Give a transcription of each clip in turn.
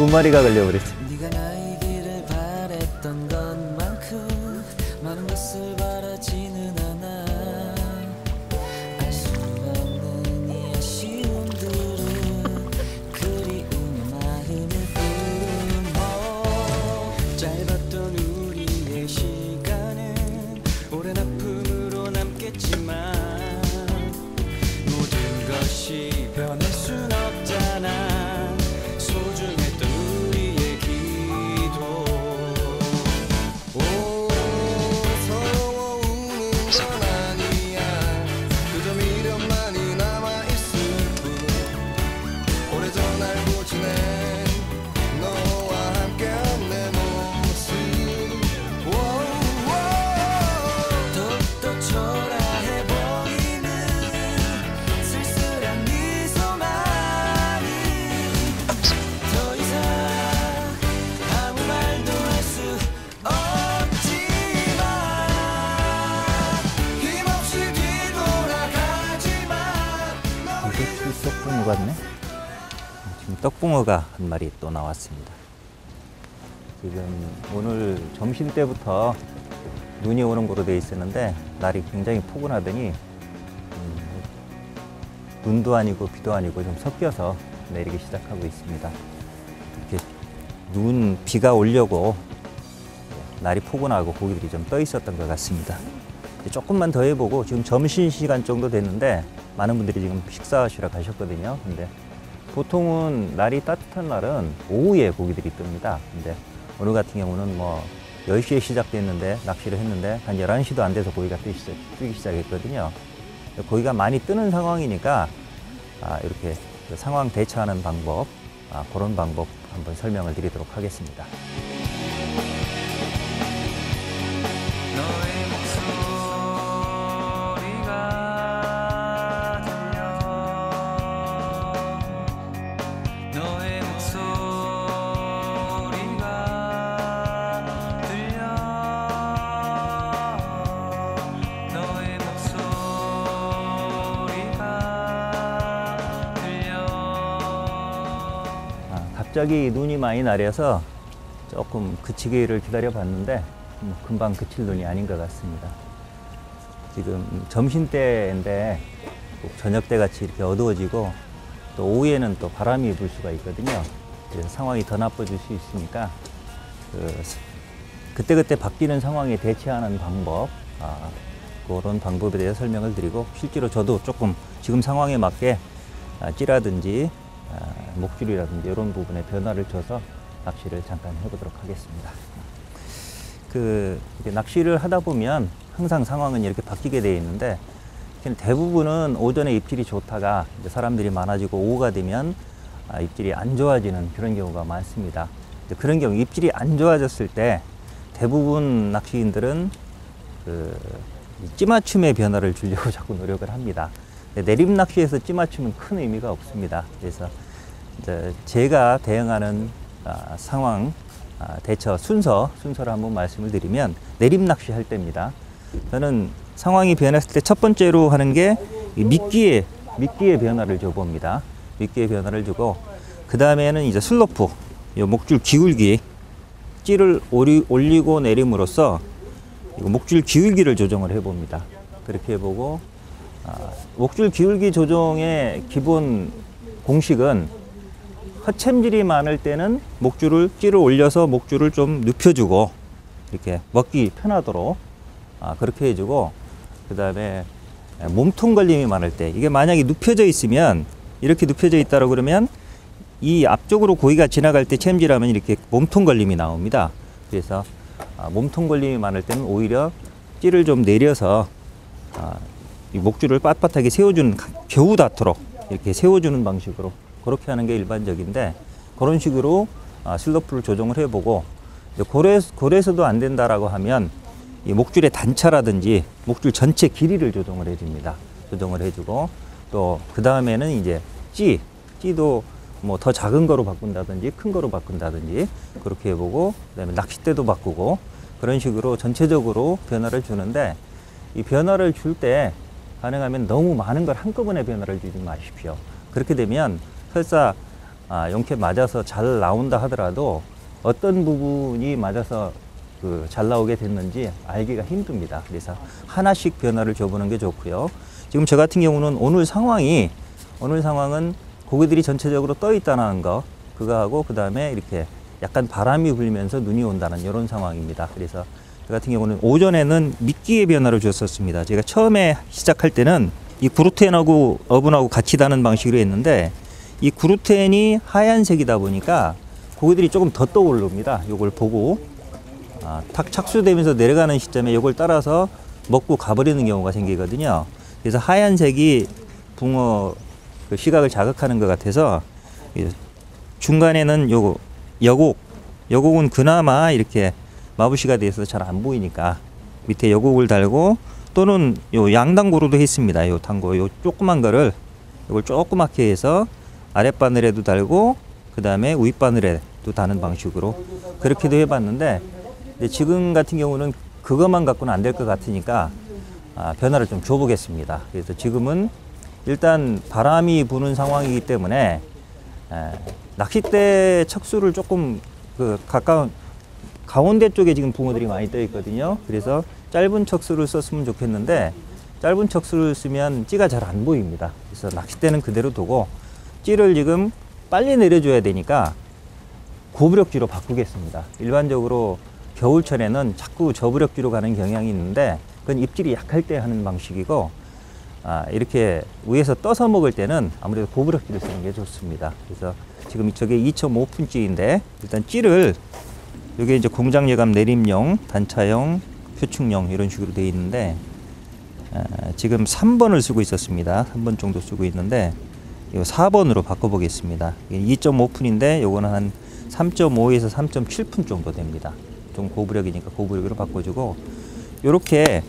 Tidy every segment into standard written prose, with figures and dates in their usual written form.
두 마리가 걸려버렸어. 네가 나이기를 바랬던 것만큼 많은 것을 바라지는 않아. 알 수 없는 이 아쉬움들은 그리움의 마음을 품어. 짧았던 우리의 시간은 오랜 아픔으로 남겠지만 모든 것이 변할 순 없잖아. 소중했던 우리의 기도. 오, 서러워우는 건 아니야. 그저 미련만이 남아있을 뿐. 오래전 알고 지낸 너와 함께한 내 모습. 더욱더 초라해 보이는 쓸쓸한 미소만이 더 이상 아무 말도 할 수 없지만 힘없이 뒤돌아가지만 이게 떡붕어 같네. 지금 떡붕어가 한 마리 또 나왔습니다. 지금 오늘 점심 때부터 눈이 오는 거로 되어 있었는데 날이 굉장히 포근하더니 눈도 아니고 비도 아니고 좀 섞여서 내리기 시작하고 있습니다. 이렇게 비가 오려고 날이 포근하고 고기들이 좀 떠 있었던 것 같습니다. 이제 조금만 더 해보고 지금 점심시간 정도 됐는데 많은 분들이 지금 식사하시러 가셨거든요. 근데 보통은 날이 따뜻한 날은 오후에 고기들이 뜹니다. 근데 오늘 같은 경우는 뭐 10시에 시작됐는데 낚시를 했는데 한 11시도 안 돼서 고기가 뜨기 시작했거든요. 고기가 많이 뜨는 상황이니까 이렇게 그 상황 대처하는 방법, 그런 방법 한번 설명을 드리도록 하겠습니다. 너의 목소리가 들려. 너의 목소리가 들려. 너의 목소리가 들려. 갑자기 눈이 많이 내려서 조금 그치기를 기다려 봤는데 금방 그칠 눈이 아닌 것 같습니다. 지금 점심때인데 저녁 때 같이 이렇게 어두워지고 또 오후에는 또 바람이 불 수가 있거든요. 그래서 상황이 더 나빠질 수 있으니까 그때그때 바뀌는 상황에 대처하는 방법, 그런 방법에 대해 설명을 드리고 실제로 저도 조금 지금 상황에 맞게 찌라든지 목줄이라든지 이런 부분에 변화를 줘서 낚시를 잠깐 해보도록 하겠습니다. 이렇게 낚시를 하다 보면 항상 상황은 이렇게 바뀌게 되어 있는데 대부분은 오전에 입질이 좋다가 이제 사람들이 많아지고 오후가 되면 입질이 안 좋아지는 그런 경우가 많습니다. 그런 경우 입질이 안 좋아졌을 때 대부분 낚시인들은 찌맞춤의 변화를 주려고 자꾸 노력을 합니다. 내림 낚시에서 찌맞춤은 큰 의미가 없습니다. 그래서 이제 제가 대응하는 상황 대처 순서를 한번 말씀을 드리면 내림 낚시 할 때입니다. 저는 상황이 변했을 때 첫 번째로 하는 게 미끼의 변화를 줘봅니다. 미끼의 변화를 주고 그 다음에는 이제 슬로프, 목줄 기울기, 찌를 올리고 내림으로써 목줄 기울기를 조정을 해봅니다. 그렇게 해보고 목줄 기울기 조정의 기본 공식은 허챔질이 많을 때는 찌를 올려서 목줄을 좀 눕혀주고 이렇게 먹기 편하도록 그렇게 해주고 그 다음에 몸통 걸림이 많을 때 이게 만약에 눕혀져 있으면 이렇게 눕혀져 있다고 그러면 이 앞쪽으로 고기가 지나갈 때 챔질하면 이렇게 몸통 걸림이 나옵니다. 그래서 몸통 걸림이 많을 때는 오히려 찌를 좀 내려서 이 목줄을 빳빳하게 세워주는 겨우 닿도록 이렇게 세워주는 방식으로 그렇게 하는 게 일반적인데 그런 식으로 슬로프를 조정을 해보고 고래에서도 안 된다라고 하면 이 목줄의 단차라든지 목줄 전체 길이를 조정을 해줍니다. 조정을 해주고 또 그 다음에는 이제 찌도 뭐 더 작은 거로 바꾼다든지 큰 거로 바꾼다든지 그렇게 해보고 그다음에 낚싯대도 바꾸고 그런 식으로 전체적으로 변화를 주는데 이 변화를 줄 때 가능하면 너무 많은 걸 한꺼번에 변화를 주지 마십시오. 그렇게 되면 설사 용캡 맞아서 잘 나온다 하더라도 어떤 부분이 맞아서 잘 나오게 됐는지 알기가 힘듭니다. 그래서 하나씩 변화를 줘보는 게 좋고요. 지금 저 같은 경우는 오늘 상황은 고기들이 전체적으로 떠 있다는 거, 그거하고 그 다음에 이렇게 약간 바람이 불면서 눈이 온다는 이런 상황입니다. 그래서 저 같은 경우는 오전에는 미끼의 변화를 줬었습니다. 제가 처음에 시작할 때는 이 구루텐하고 어분하고 같이 다는 방식으로 했는데, 이 구루텐이 하얀색이다 보니까 고기들이 조금 더 떠오릅니다. 요걸 보고 탁 착수되면서 내려가는 시점에 이걸 따라서 먹고 가버리는 경우가 생기거든요. 그래서 하얀색이 붕어 그 시각을 자극하는 것 같아서 중간에는 요거 여곡은 그나마 이렇게 마부시가 돼서 잘 안 보이니까 밑에 여곡을 달고, 또는 요 양단고로도 했습니다. 요 단고 요 조그만 거를 요걸 조그맣게 해서 아랫바늘에도 달고 그 다음에 윗바늘에도 다는 방식으로 그렇게도 해봤는데, 지금 같은 경우는 그것만 갖고는 안 될 것 같으니까 변화를 좀 줘보겠습니다. 그래서 지금은 일단 바람이 부는 상황이기 때문에 낚싯대 척수를 조금 가까운 가운데 쪽에 지금 붕어들이 많이 떠 있거든요. 그래서 짧은 척수를 썼으면 좋겠는데, 짧은 척수를 쓰면 찌가 잘 안 보입니다. 그래서 낚싯대는 그대로 두고 찌를 지금 빨리 내려줘야 되니까 고부력지로 바꾸겠습니다. 일반적으로 겨울철에는 자꾸 저부력지로 가는 경향이 있는데, 그건 입질이 약할 때 하는 방식이고, 이렇게 위에서 떠서 먹을 때는 아무래도 고부력지를 쓰는 게 좋습니다. 그래서 지금 저게 2.5푼찌인데, 일단 찌를 이게 이제 공장 예감 내림용, 단차용, 표충용 이런 식으로 되어 있는데, 지금 3번을 쓰고 있었습니다. 3번 정도 쓰고 있는데, 이거 4번으로 바꿔보겠습니다. 2.5푼인데 요거는 한 3.5에서 3.7푼 정도 됩니다. 좀 고부력이니까 고부력으로 바꿔주고, 요렇게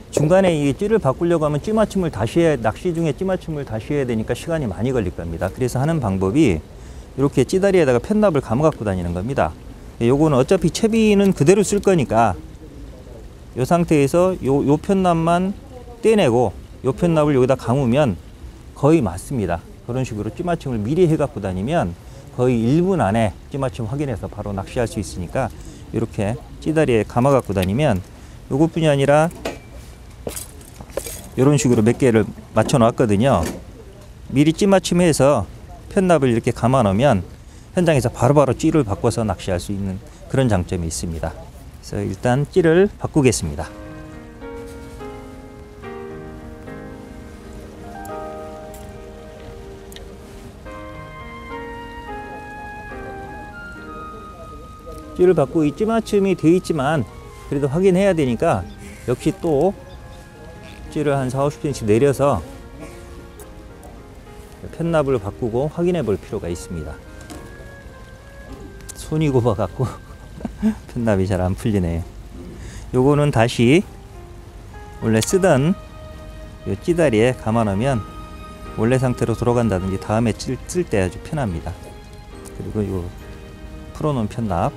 중간에 이 찌를 바꾸려고 하면 찌맞춤을 다시 낚시 중에 찌맞춤을 다시 해야 되니까 시간이 많이 걸릴 겁니다. 그래서 하는 방법이 이렇게 찌다리에다가 펜납을 감아 갖고 다니는 겁니다. 요거는 어차피 채비는 그대로 쓸 거니까 요 상태에서 요 편납만 떼내고 요 편납을 여기다 감으면 거의 맞습니다. 그런 식으로 찌맞춤을 미리 해 갖고 다니면 거의 1분 안에 찌맞춤 확인해서 바로 낚시할 수 있으니까, 이렇게 찌다리에 감아 갖고 다니면, 요것뿐이 아니라 이런 식으로 몇 개를 맞춰 놨거든요. 미리 찌맞춤해서 편납을 이렇게 감아 놓으면 현장에서 바로바로 찌를 바꿔서 낚시할 수 있는 그런 장점이 있습니다. 그래서 일단 찌를 바꾸겠습니다. 찌를 바꾸고 이 찌맞춤이 되어 있지만 그래도 확인해야 되니까 역시 또 찌를 한 40-50cm 내려서 편납을 바꾸고 확인해 볼 필요가 있습니다. 손이 굽어 갖고 편납이 잘 안 풀리네요. 요거는 다시 원래 쓰던 요 찌다리에 감아 놓으면 원래 상태로 돌아간다든지 다음에 쓸 때 아주 편합니다. 그리고 요 풀어놓은 편납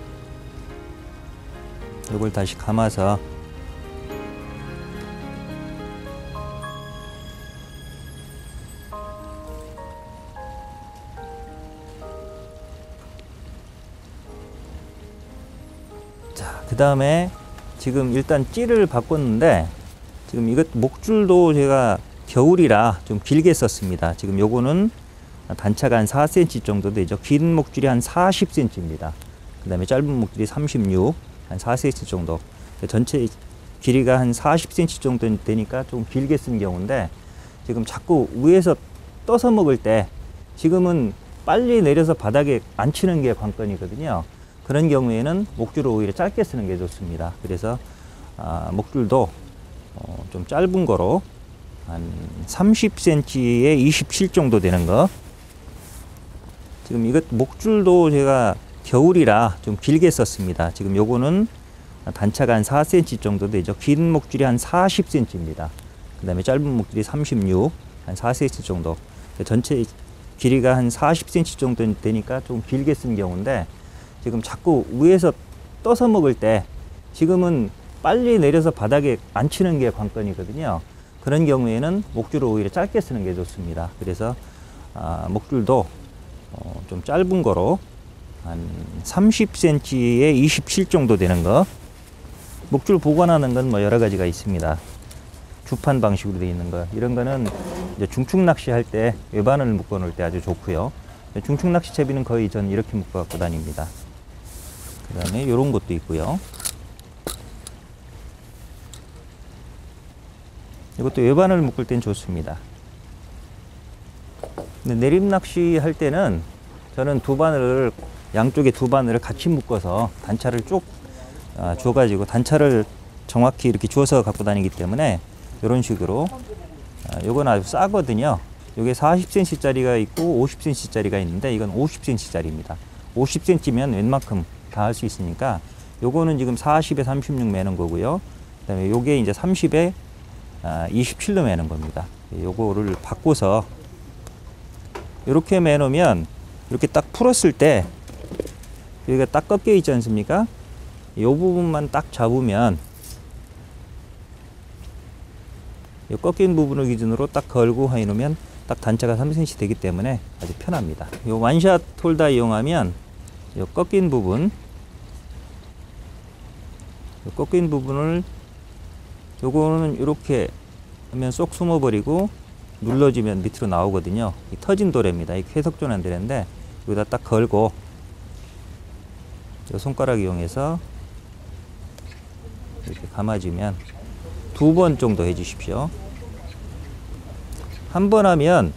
요걸 다시 감아서 그 다음에 지금 일단 찌를 바꿨는데, 지금 이것 목줄도 제가 겨울이라 좀 길게 썼습니다. 지금 요거는 단차가 한 4cm 정도 되죠. 긴 목줄이 한 40cm입니다. 그 다음에 짧은 목줄이 36, 한 4cm 정도. 전체 길이가 한 40cm 정도 되니까 좀 길게 쓴 경우인데, 지금 자꾸 위에서 떠서 먹을 때 지금은 빨리 내려서 바닥에 안 치는 게 관건이거든요. 그런 경우에는 목줄을 오히려 짧게 쓰는 게 좋습니다. 그래서 목줄도 좀 짧은 거로 한 30cm에 27 정도 되는 거. 지금 이것 목줄도 제가 겨울이라 좀 길게 썼습니다. 지금 요거는 단차가 한 4cm 정도 되죠. 긴 목줄이 한 40cm입니다. 그 다음에 짧은 목줄이 36, 한 4cm 정도. 전체 길이가 한 40cm 정도 되니까 좀 길게 쓴 경우인데, 지금 자꾸 위에서 떠서 먹을 때 지금은 빨리 내려서 바닥에 안 치는 게 관건이거든요. 그런 경우에는 목줄을 오히려 짧게 쓰는 게 좋습니다. 그래서 목줄도 좀 짧은 거로 한 30cm에 27 정도 되는 거. 목줄 보관하는 건 뭐 여러 가지가 있습니다. 주판 방식으로 되어 있는 거. 이런 거는 이제 중축 낚시할 때 외바늘 묶어 놓을 때 아주 좋고요. 중축 낚시 채비는 거의 전 이렇게 묶어 갖고 다닙니다. 그 다음에 이런 것도 있고요. 이것도 외바늘 묶을 땐 좋습니다. 근데 내림 낚시 할 때는 저는 양쪽에 두 바늘을 같이 묶어서 단차를 쭉 줘가지고 단차를 정확히 이렇게 주어서 갖고 다니기 때문에 이런 식으로 요건 아주 싸거든요. 요게 40cm 짜리가 있고 50cm 짜리가 있는데 이건 50cm 짜리입니다. 50cm면 웬만큼 다 할 수 있으니까 요거는 지금 40에 36 매는 거고요. 그 다음에 요게 이제 30에 27로 매는 겁니다. 요거를 바꿔서 이렇게 매놓으면 이렇게 딱 풀었을 때 여기가 딱 꺾여 있지 않습니까? 이 부분만 딱 잡으면 이 꺾인 부분을 기준으로 딱 걸고 해놓으면 딱 단차가 3cm 되기 때문에 아주 편합니다. 이 완샷 홀더 이용하면 이 꺾인 부분을 요거는 이렇게 하면 쏙 숨어버리고 눌러주면 밑으로 나오거든요. 이 터진 도래입니다. 이 쾌석존한 도래인데 여기다 딱 걸고 이 손가락 이용해서 이렇게 감아주면 2번 정도 해주십시오. 한 번 하면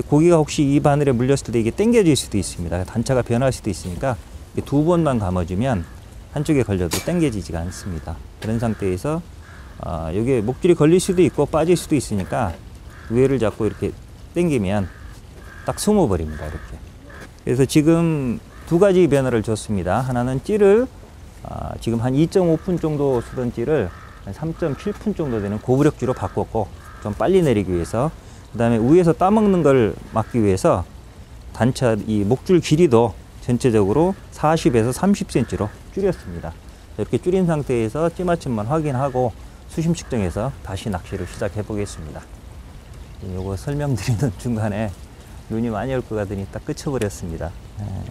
고기가 혹시 이 바늘에 물렸을 때 이게 당겨질 수도 있습니다. 단차가 변할 수도 있으니까 2번만 감아주면 한쪽에 걸려도 당겨지지가 않습니다. 그런 상태에서 여기에 목줄이 걸릴 수도 있고 빠질 수도 있으니까 위에를 잡고 이렇게 당기면 딱 숨어버립니다. 이렇게. 그래서 지금 두 가지 변화를 줬습니다. 하나는 찌를 지금 한 2.5분 정도 쓰던 찌를 한 3.7분 정도 되는 고부력찌로 바꿨고 좀 빨리 내리기 위해서, 그 다음에 위에서 따먹는 걸 막기 위해서 단차 이 목줄 길이도 전체적으로 40에서 30cm로 줄였습니다. 이렇게 줄인 상태에서 찌맞춤만 확인하고 수심 측정해서 다시 낚시를 시작해 보겠습니다. 요거 설명드리는 중간에 눈이 많이 올 것 같으니 딱 그쳐버렸습니다.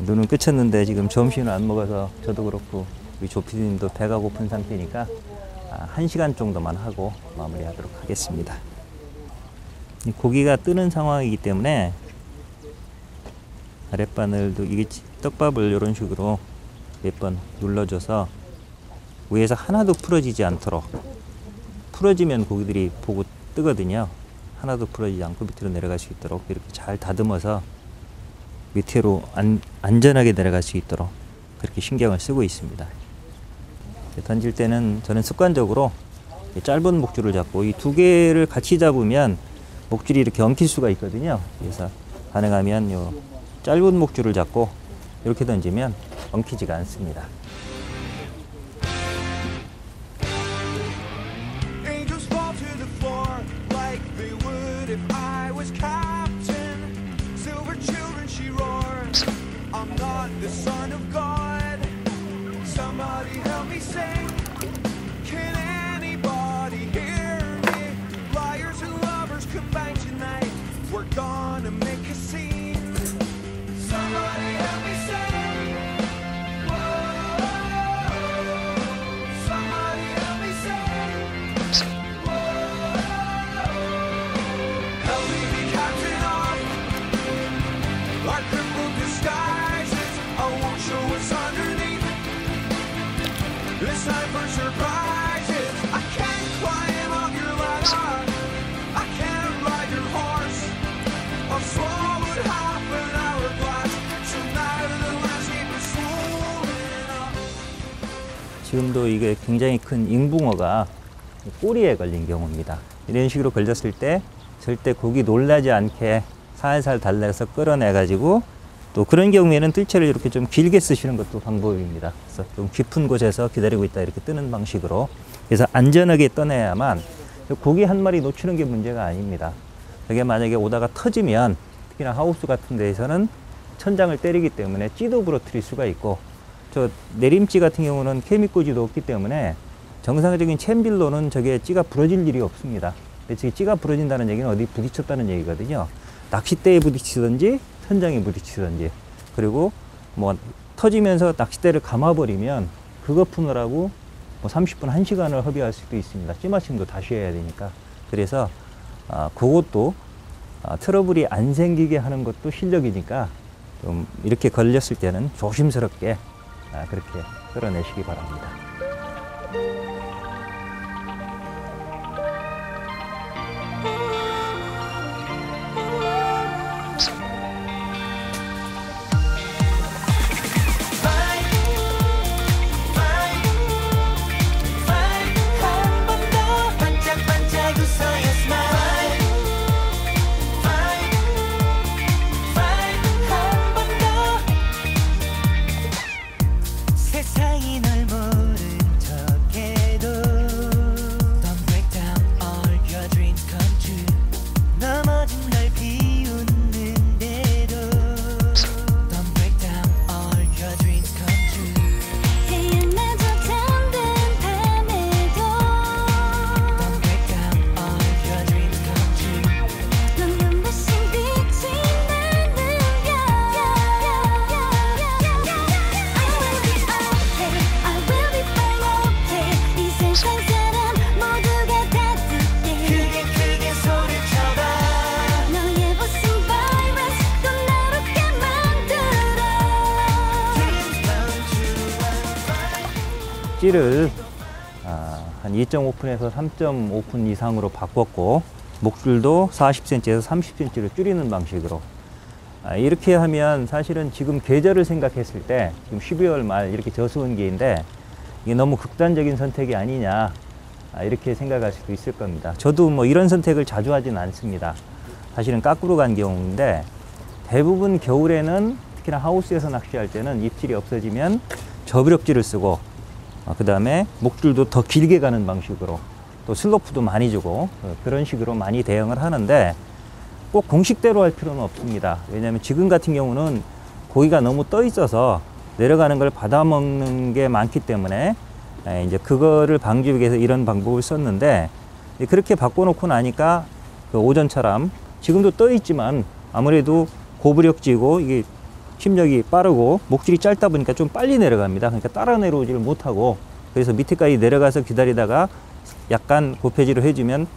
눈은 그쳤는데 지금 점심을 안 먹어서 저도 그렇고 우리 조피디님도 배가 고픈 상태니까 1시간 정도만 하고 마무리하도록 하겠습니다. 고기가 뜨는 상황이기 때문에 아랫바늘도 이게 떡밥을 이런 식으로 몇 번 눌러줘서 위에서 하나도 풀어지지 않도록, 풀어지면 고기들이 보고 뜨거든요. 하나도 풀어지지 않고 밑으로 내려갈 수 있도록 이렇게 잘 다듬어서 밑으로 안전하게 내려갈 수 있도록 그렇게 신경을 쓰고 있습니다. 던질 때는 저는 습관적으로 짧은 목줄을 잡고 이 두 개를 같이 잡으면 목줄이 이렇게 엉킬 수가 있거든요. 그래서 가능하면 요 짧은 목줄을 잡고 이렇게 던지면 엉키지가 않습니다. Angels fall to the floor like they would if I was captain. Silver children, she roars. I'm not the son of God. Somebody help me sing. Can anybody hear me? Liars and lovers combine tonight. We're gonna make a scene. Somebody help me sing. Whoa. Somebody help me sing. Help me be captain of our crippled disguises. I won't show what's underneath. It's time for surprises. I can't climb up your ladder. I can't ride your horse. I've swallowed half an hourglass. So nevertheless, keep it swollen up. 지금도 이게 굉장히 큰 잉붕어가 꼬리에 걸린 경우입니다. 이런 식으로 걸렸을 때 절대 고기 놀라지 않게 살살 달래서 끌어내가지고, 또 그런 경우에는 뜰채를 이렇게 좀 길게 쓰시는 것도 방법입니다. 그래서 좀 깊은 곳에서 기다리고 있다 이렇게 뜨는 방식으로, 그래서 안전하게 떠내야만 고기 한 마리 놓치는 게 문제가 아닙니다. 저게 만약에 오다가 터지면 특히나 하우스 같은 데에서는 천장을 때리기 때문에 찌도 부러뜨릴 수가 있고, 저 내림찌 같은 경우는 케미꼬지도 없기 때문에 정상적인 챔빌로는 저게 찌가 부러질 일이 없습니다. 근데 찌가 부러진다는 얘기는 어디 부딪혔다는 얘기거든요. 낚싯대에 부딪히든지 천장에 부딪히든지, 그리고 뭐 터지면서 낚싯대를 감아버리면 그거 푸느라고 뭐 30분, 1시간을 허비할 수도 있습니다. 찌마침도 다시 해야 되니까. 그래서 그것도 트러블이 안 생기게 하는 것도 실력이니까 좀 이렇게 걸렸을 때는 조심스럽게 그렇게 끌어내시기 바랍니다. 세상이 널 모른 척해도 Don't break down all your dreams come true. 넘어진 널 비웃는데도 Don't break down all your dreams come true. 태어나서 잠든 밤에도 Don't break down all your dreams come true. 넌 눈부신 빛이 나는 I will be fine, okay. 이 세상 사람 모두가 따뜻해. 크게 소리쳐봐. 너의 웃음 바이러스 또 나롭게 만들어. Dreams come true. 찌를 한 2.5푼에서 3.5푼 이상으로 바꿨고, 목줄도 40cm에서 30cm를 줄이는 방식으로 이렇게 하면 사실은 지금 계절을 생각했을 때 지금 12월 말 이렇게 저수온기인데 이게 너무 극단적인 선택이 아니냐 이렇게 생각할 수도 있을 겁니다. 저도 뭐 이런 선택을 자주 하진 않습니다. 사실은 거꾸로 간 경우인데, 대부분 겨울에는 특히나 하우스에서 낚시할 때는 입질이 없어지면 저비력질을 쓰고 그 다음에 목줄도 더 길게 가는 방식으로 또 슬로프도 많이 주고 그런 식으로 많이 대응을 하는데, 꼭 공식대로 할 필요는 없습니다. 왜냐하면 지금 같은 경우는 고기가 너무 떠 있어서 내려가는 걸 받아먹는 게 많기 때문에 이제 그거를 방지하기 위해서 이런 방법을 썼는데, 그렇게 바꿔놓고 나니까 그 오전처럼 지금도 떠 있지만 아무래도 고부력지고 이게 침력이 빠르고 목줄이 짧다 보니까 좀 빨리 내려갑니다. 그러니까 따라 내려오지를 못하고, 그래서 밑에까지 내려가서 기다리다가 약간 고폐질을 해주면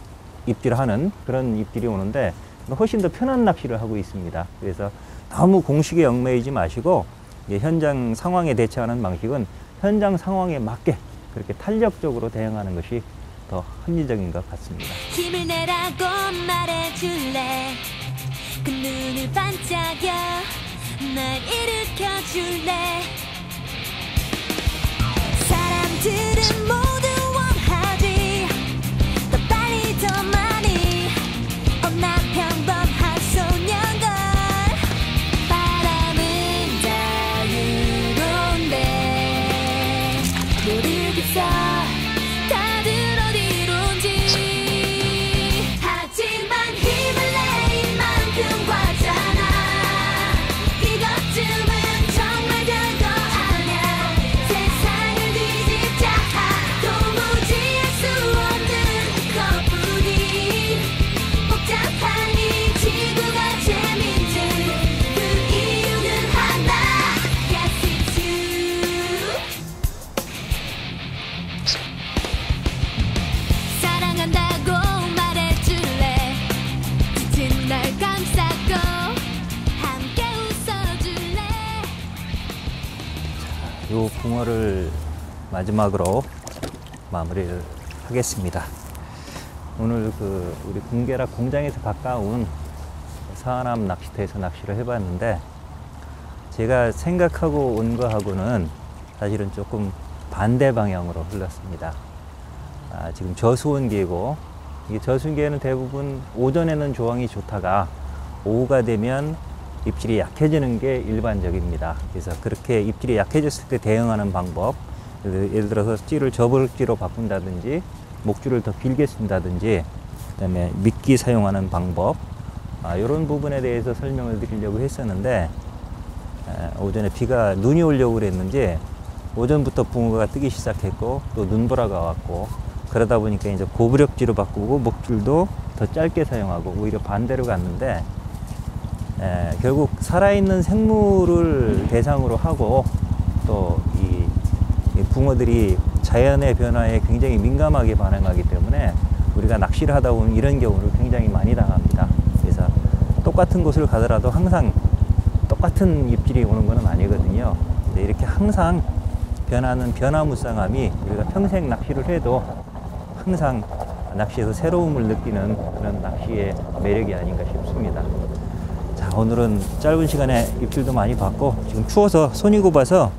입질하는 그런 입질이 오는데, 훨씬 더 편한 낚시를 하고 있습니다. 그래서 너무 공식에 얽매이지 마시고 현장 상황에 대처하는 방식은 현장 상황에 맞게 그렇게 탄력적으로 대응하는 것이 더 합리적인 것 같습니다. 힘을 내라고 말해줄래. 그 눈을 반짝여 날 일으켜줄래. 사람들은 모두 원하지 더 빨리 더 많이. 난 평범한 소년걸. 바람은 자유로운데 모르겠어 다들 어디론지. 하지만 힘을 내 이만큼 과잖아. 이것쯤은 정말 별거 아냐. 세상을 뒤집자 도무지 할 수 없는 것뿐이. 복잡한 이 지구가 재밌는 그 이유는 하나. Yes, it's you. 사랑한다고 말해줄래. 짙은 날 감싸고 함께 웃어줄래. 이 붕어를 마지막으로 마무리를 하겠습니다. 오늘 우리 군계락 공장에서 바꿔온 서하남 낚시터에서 낚시를 해봤는데, 제가 생각하고 온 거하고는 사실은 조금 반대 방향으로 흘렀습니다. 지금 저수온기이고, 이 저수온기에는 대부분 오전에는 조항이 좋다가 오후가 되면 입질이 약해지는 게 일반적입니다. 그래서 그렇게 입질이 약해졌을 때 대응하는 방법, 예를 들어서 찌를 저버럭지로 바꾼다든지 목줄을 더 길게 쓴다든지, 그다음에 미끼 사용하는 방법, 이런 부분에 대해서 설명을 드리려고 했었는데, 오전에 눈이 오려고 그랬는지 오전부터 붕어가 뜨기 시작했고 또 눈보라가 왔고, 그러다 보니까 이제 고부력지로 바꾸고 목줄도 더 짧게 사용하고 오히려 반대로 갔는데, 결국 살아있는 생물을 대상으로 하고 또 이 붕어들이 자연의 변화에 굉장히 민감하게 반응하기 때문에 우리가 낚시를 하다 보면 이런 경우를 굉장히 많이 당합니다. 그래서 똑같은 곳을 가더라도 항상 똑같은 입질이 오는 것은 아니거든요. 근데 이렇게 항상 변하는 변화무쌍함이 우리가 평생 낚시를 해도 항상 낚시에서 새로움을 느끼는 그런 낚시의 매력이 아닌가 싶습니다. 자, 오늘은 짧은 시간에 입질도 많이 봤고 지금 추워서 손이 굽어서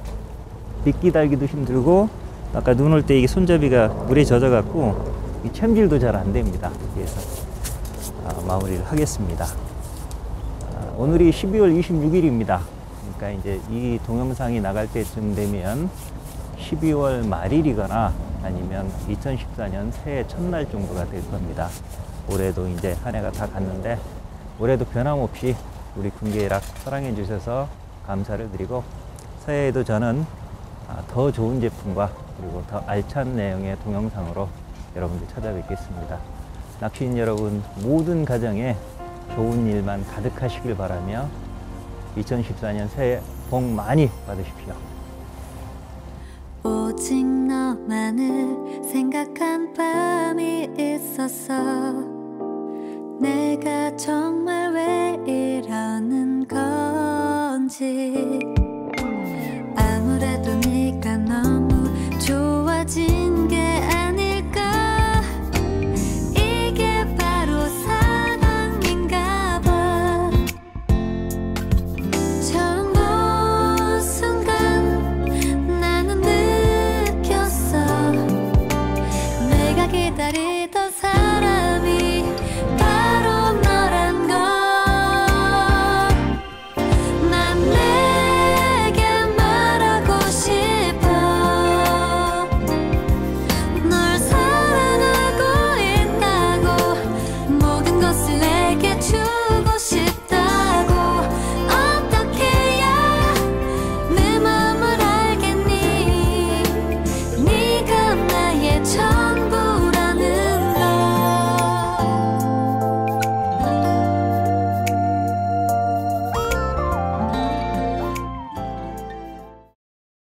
미끼 달기도 힘들고 아까 눈 올 때 이게 손잡이가 물에 젖어 갖고 이 챔질도 잘 안 됩니다. 그래서 마무리를 하겠습니다. 오늘이 12월 26일입니다. 그러니까 이제 이 동영상이 나갈 때쯤 되면 12월 말일이거나 아니면 2014년 새해 첫날 정도가 될 겁니다. 올해도 이제 한 해가 다 갔는데 올해도 변함없이 우리 군계일학 사랑해 주셔서 감사를 드리고 새해에도 저는 더 좋은 제품과 그리고 더 알찬 내용의 동영상으로 여러분들 찾아뵙겠습니다. 낚시인 여러분 모든 가정에 좋은 일만 가득하시길 바라며 2014년 새해 복 많이 받으십시오. 오직 너만을 생각한 밤이 있었어. 내가 정말 왜 이러는 건지